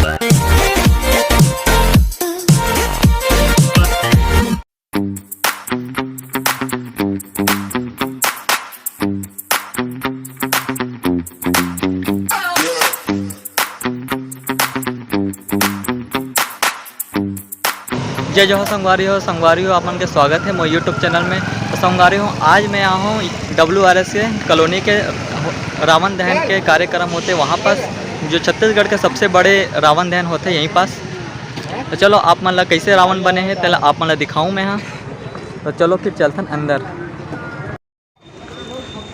जय जोहर संगवारी हो आप मन के स्वागत है मोर यूट्यूब चैनल में। तो संगवारी हूँ, आज मैं आया हूँ WRS के कॉलोनी के रावण दहन के कार्यक्रम होते वहाँ पर, जो छत्तीसगढ़ के सबसे बड़े रावण दहन होते यहीं पास। तो चलो आप मन ला कैसे रावण बने हैं तेला आप मन ला दिखाऊँ मैं हाँ। तो चलो फिर चलथन अंदर।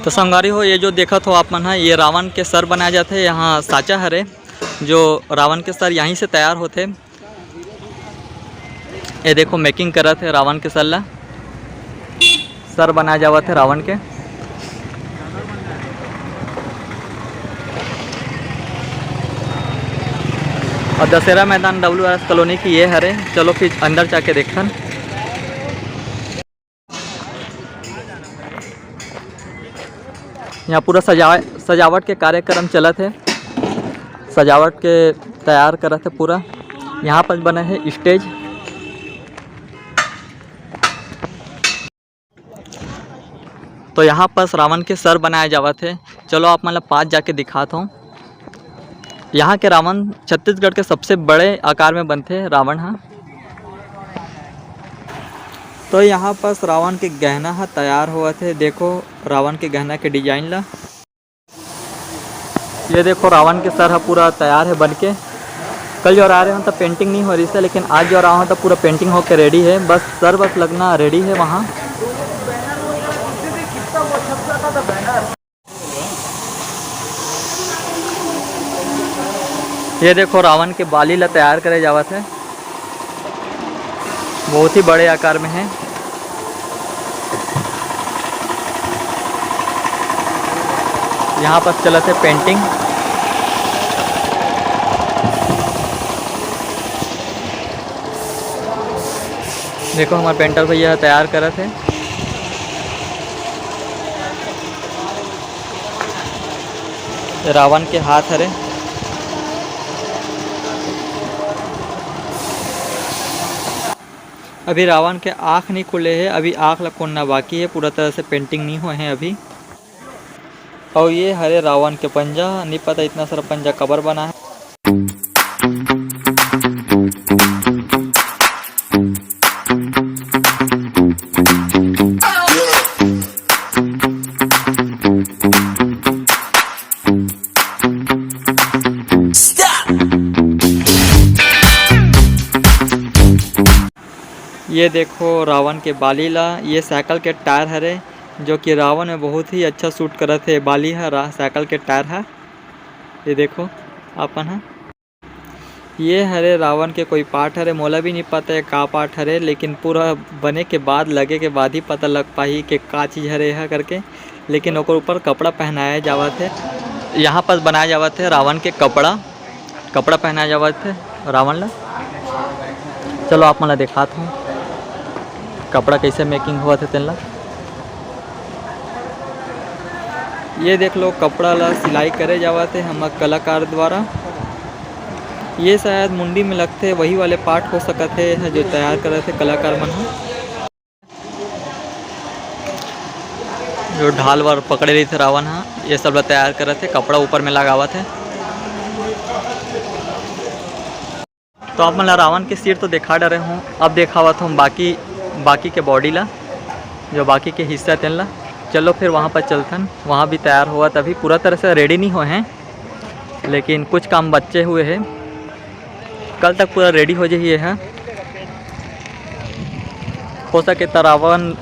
तो संगवारी हो, ये जो देखत हो आप मन हाँ, ये रावण के सर बनाए जाते हैं यहाँ साचा हरे। जो रावण के सर यहीं से तैयार होते। ये देखो मेकिंग करत है रावण के सर बनाया जावत है रावण के। और दशहरा मैदान WRS कॉलोनी की ये हरे। चलो फिर अंदर जाके देखन। यहाँ पूरा सजावट के कार्यक्रम चलत है, सजावट के तैयार करत है पूरा। यहाँ पर बना है स्टेज। तो यहाँ पर रावण के सर बनाए जावत है। चलो आप मतलब पास जाके दिखाता हूँ। यहाँ के रावण छत्तीसगढ़ के सबसे बड़े आकार में बनते हैं रावण हाँ। तो यहाँ पर रावण के गहना हा तैयार हुआ थे। देखो रावण के गहना के डिजाइन ला। ये देखो रावण के सर हा पूरा तैयार है बन के। कल जो आ रहे हैं तो पेंटिंग नहीं हो रही है, लेकिन आज जो रहा हूँ तो पूरा पेंटिंग होकर रेडी है। बस सर बस लगना रेडी है वहाँ। ये देखो रावण के बाली ला तैयार करे जावत है, बहुत ही बड़े आकार में है। यहाँ पर चलत है पेंटिंग। देखो हमारे पेंटर भैया तैयार करत है। रावण के हाथ हरे। अभी रावण के आँख नहीं खुले हैं, अभी आँख ला खोलना बाकी है। पूरा तरह से पेंटिंग नहीं हुए हैं अभी। और ये हरे रावण के पंजा, नहीं पता इतना सारा पंजा कबर बना है। ये देखो रावण के बाली ला। ये साइकिल के टायर हरे, जो कि रावण में बहुत ही अच्छा सूट करत है। बाली है साइकिल के टायर है। ये देखो आपन है। ये हरे रावण के कोई पार्ट हरे, मोला भी नहीं पता है का पार्ट हरे, लेकिन पूरा बने के बाद लगे के बाद ही पता लग पाही कि का चीज़ हरे है करके। लेकिन ओकर ऊपर कपड़ा पहनाया जावत है। यहाँ पर बनाया जावत है रावण के कपड़ा पहनाया जावत है रावण ला। चलो आप मला दिखाता हूँ कपड़ा कैसे मेकिंग हुआ था तेला। ये देख लो कपड़ा ला सिलाई करे जावत है हम कलाकार द्वारा। ये शायद मुंडी में लगते वही वाले पार्ट हो सकते हैं जो तैयार करे थे कलाकार मन। जो ढाल वाल पकड़े रही थे रावण हाँ, ये सब ला तैयार करे थे, कपड़ा ऊपर में लगावत है। तो आप मतलब रावण के सिर तो दिखा डरे हूँ, अब दिखावत हूँ बाकी के बॉडी ला, जो बाकी के हिस्सा तेन ला। चलो फिर वहाँ पर चलथन। वहाँ भी तैयार हुआ, तभी पूरा तरह से रेडी नहीं हुए हैं, लेकिन कुछ काम बचे हुए हैं। कल तक पूरा रेडी हो जाइए है। हो सके तो रावण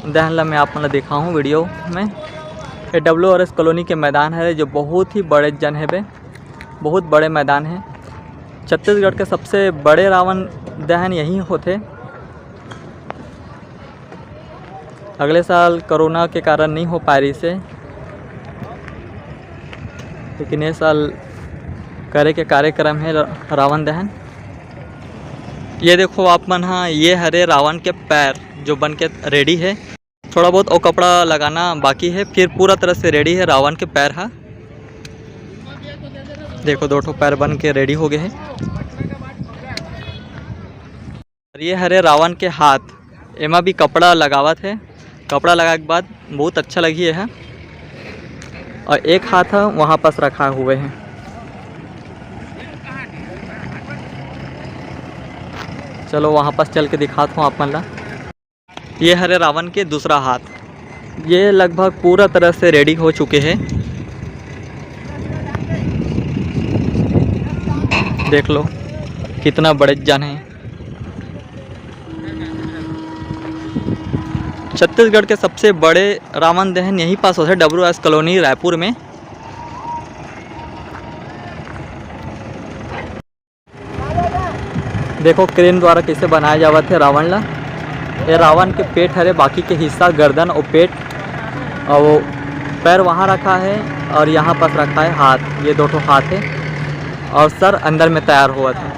दहन ला मैं आप मतलब दिखाऊँ वीडियो में। ये WRS कॉलोनी के मैदान है, जो बहुत ही बड़े जन है बे, बहुत बड़े मैदान है। छत्तीसगढ़ के सबसे बड़े रावण दहन यहीं होते। अगले साल कोरोना के कारण नहीं हो पा रही से, लेकिन ये साल करे के कार्यक्रम है रावण दहन। ये देखो आप मन हाँ, ये हरे रावण के पैर जो बन के रेडी है। थोड़ा बहुत और कपड़ा लगाना बाकी है, फिर पूरा तरह से रेडी है रावण के पैर हाँ। देखो 2 ठो पैर बन के रेडी हो गए हैं। और ये हरे रावण के हाथ, एमा भी कपड़ा लगावत है। कपड़ा लगाए के बाद बहुत अच्छा लगी है। और एक हाथ है वहाँ पास रखा हुए हैं। चलो वहाँ पास चल के दिखाता हूँ आप मन ला। ये हरे रावण के दूसरा हाथ, ये लगभग पूरा तरह से रेडी हो चुके हैं। देख लो कितना बड़े जान है। छत्तीसगढ़ के सबसे बड़े रावण दहन यहीं पास होता है, WS कॉलोनी रायपुर में। देखो क्रेन द्वारा कैसे बनाया जावत है रावण ला। ये रावण के पेट हरे, बाकी के हिस्सा गर्दन और पेट और वो पैर वहाँ रखा है और यहाँ पास रखा है हाथ। ये 2 ठो हाथ है और सर अंदर में तैयार हुआ था।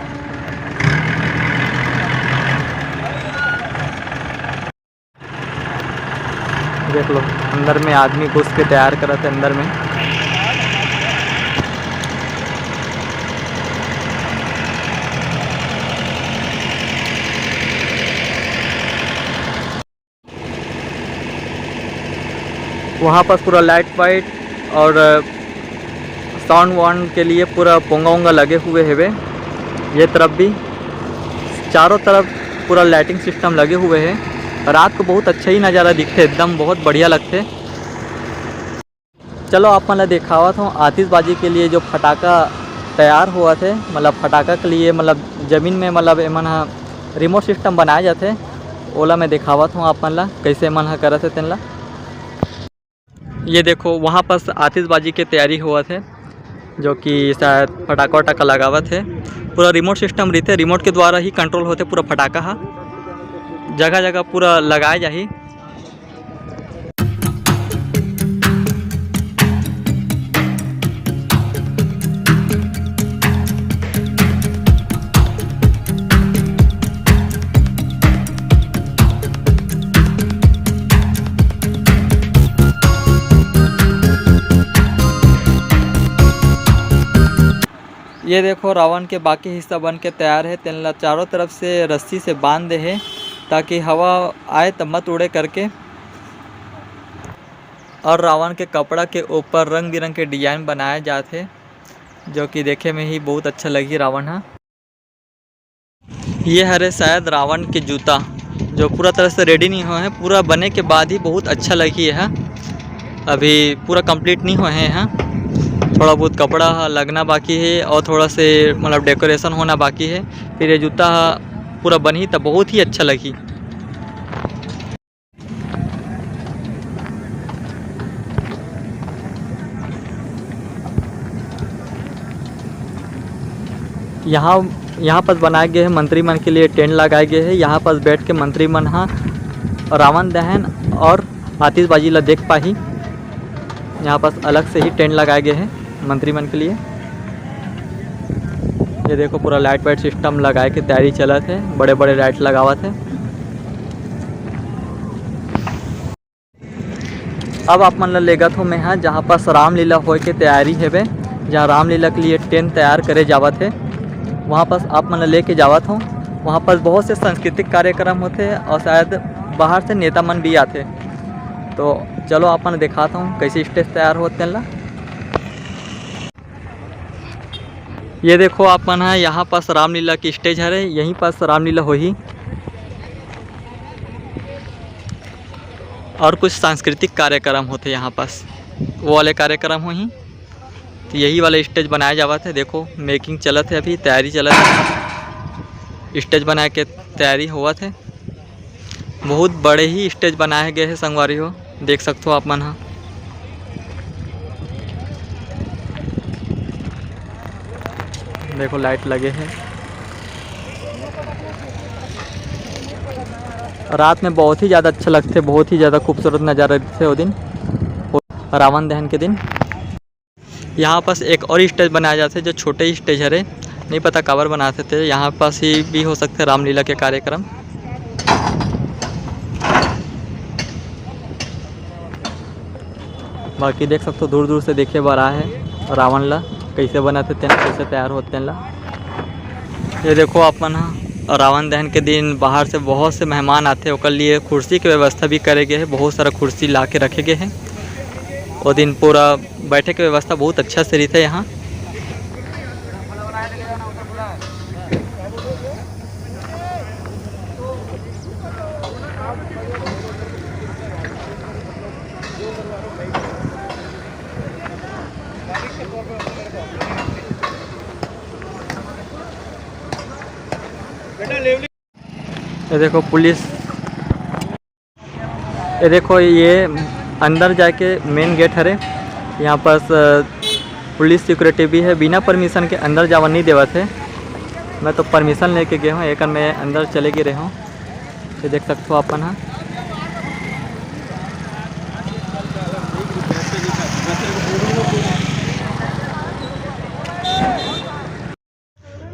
देख लो अंदर में आदमी घुस के तैयार करा थे अंदर में। वहाँ पर पूरा लाइट वाइट और साउंड वाउंड के लिए पूरा पोंगा वोंगा लगे हुए है वे। ये तरफ भी चारों तरफ पूरा लाइटिंग सिस्टम लगे हुए हैं। रात को बहुत अच्छा ही नज़ारा दिखते, एकदम बहुत बढ़िया लगते। चलो आप मतलब दिखावा था आतिशबाजी के लिए जो फटाका तैयार हुआ थे, मतलब फटाका के लिए मतलब ज़मीन में मतलब एमन रिमोट सिस्टम बनाए जाते। ओला मैं दिखावा था आप मन ला कैसे मन करे थे तेन ला। ये देखो वहाँ पर आतिशबाजी की तैयारी हुआ थे, जो कि शायद फटाका वटाका लगावत है। पूरा रिमोट सिस्टम रहते, रिमोट के द्वारा ही कंट्रोल होते पूरा फटाका हा। जगह जगह पूरा लगाए जाही। ये देखो रावण के बाकी हिस्सा बन के तैयार है। तेन ला चारों तरफ से रस्सी से बांध दे है ताकि हवा आए तब मत उड़े करके। और रावण के कपड़ा के ऊपर रंग बिरंग के डिजाइन बनाए जाते, जो कि देखे में ही बहुत अच्छा लगी रावण है। ये हरे शायद रावण के जूता, जो पूरा तरह से रेडी नहीं हुए हैं, पूरा बने के बाद ही बहुत अच्छा लगी है। अभी पूरा कंप्लीट नहीं हुए हैं, थोड़ा बहुत कपड़ा लगना बाकी है और थोड़ा से मतलब डेकोरेशन होना बाकी है। फिर ये जूता पूरा बनी तब बहुत ही अच्छा लगी। यहाँ पर बनाए गए हैं मंत्री मन के लिए टेंट लगाए गए हैं। यहाँ पर बैठ के मंत्री मन रावण दहन और आतिशबाजी ला देख पाही। यहाँ पर अलग से ही टेंट लगाए गए हैं मंत्री मन के लिए। ये देखो पूरा लाइट वाइट सिस्टम लगाए के तैयारी चला थे, बड़े बड़े लाइट लगावा थे। अब आप मन ला लेगा तो मैं यहाँ जहाँ पास रामलीला हो के तैयारी है वे, जहाँ रामलीला के लिए टेंट तैयार करे जावा थे, वहाँ पास आप मन ला लेके जावत हूँ। वहाँ पास बहुत से सांस्कृतिक कार्यक्रम होते और शायद बाहर से नेता मन भी आते। तो चलो आप मन दिखाता हूँ कैसे स्टेज तैयार होते हैं। ये देखो आप मन है यहाँ पास रामलीला की स्टेज है, यहीं पास रामलीला हो ही। और कुछ सांस्कृतिक कार्यक्रम होते यहाँ पास, वो वाले कार्यक्रम हो ही। तो यही वाले स्टेज बनाया जावा थे। देखो मेकिंग चलत है, अभी तैयारी चलत है। स्टेज बना के तैयारी हुआ थे। बहुत बड़े ही स्टेज बनाए गए हैं संगवारी हो, देख सकते हो आप मन हाँ। देखो लाइट लगे हैं। रात में बहुत ही ज़्यादा अच्छा लगते, बहुत ही ज़्यादा खूबसूरत नज़ारा दिखते वो दिन, रावण दहन के दिन। यहाँ पास एक और स्टेज बनाया जाते जो छोटे स्टेज है, नहीं पता कवर बनाते थे। यहाँ पास ही भी हो सकते रामलीला के कार्यक्रम। बाकी देख सकते हो दूर दूर से देखे बार रहा है रावण ला। कैसे बनाते तेन कैसे तैयार होते ला। ये देखो अपन ह रावण दहन के दिन बाहर से बहुत से मेहमान आते हैं, ओकर लिए कुर्सी के व्यवस्था भी करे गए है। बहुत सारा कुर्सी ला के रखे गए हैं। वो दिन पूरा बैठे के व्यवस्था बहुत अच्छा से रहता है यहाँ। ये देखो पुलिस, ये देखो ये अंदर जाके मेन गेट हरे। यहाँ पास पुलिस सिक्योरिटी भी है। बिना परमिशन के अंदर जावा नहीं देवा थे। मैं तो परमिशन लेके गया हूँ, एक मैं अंदर चले गए रहा हूँ। ये देख सकते हो अपन हाँ।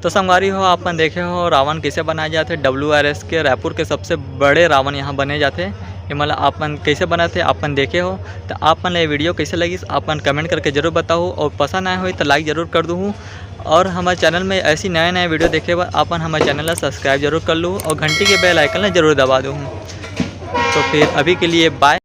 तो संगवारी हो अपन देखे हो रावण कैसे बनाए जाते। WRS के रायपुर के सबसे बड़े रावण यहाँ बने जाते। ये मतलब अपन कैसे बनाते अपन देखे हो। तो आपन ये वीडियो कैसे लगी अपन कमेंट करके जरूर बताओ, और पसंद आए हो तो लाइक ज़रूर कर दूँ। और हमारे चैनल में ऐसी नए नए वीडियो देखे बाद अपन हमारे चैनल सब्सक्राइब जरूर कर लूँ और घंटी के बेल आइकन जरूर दबा दूँ। तो फिर अभी के लिए बाय।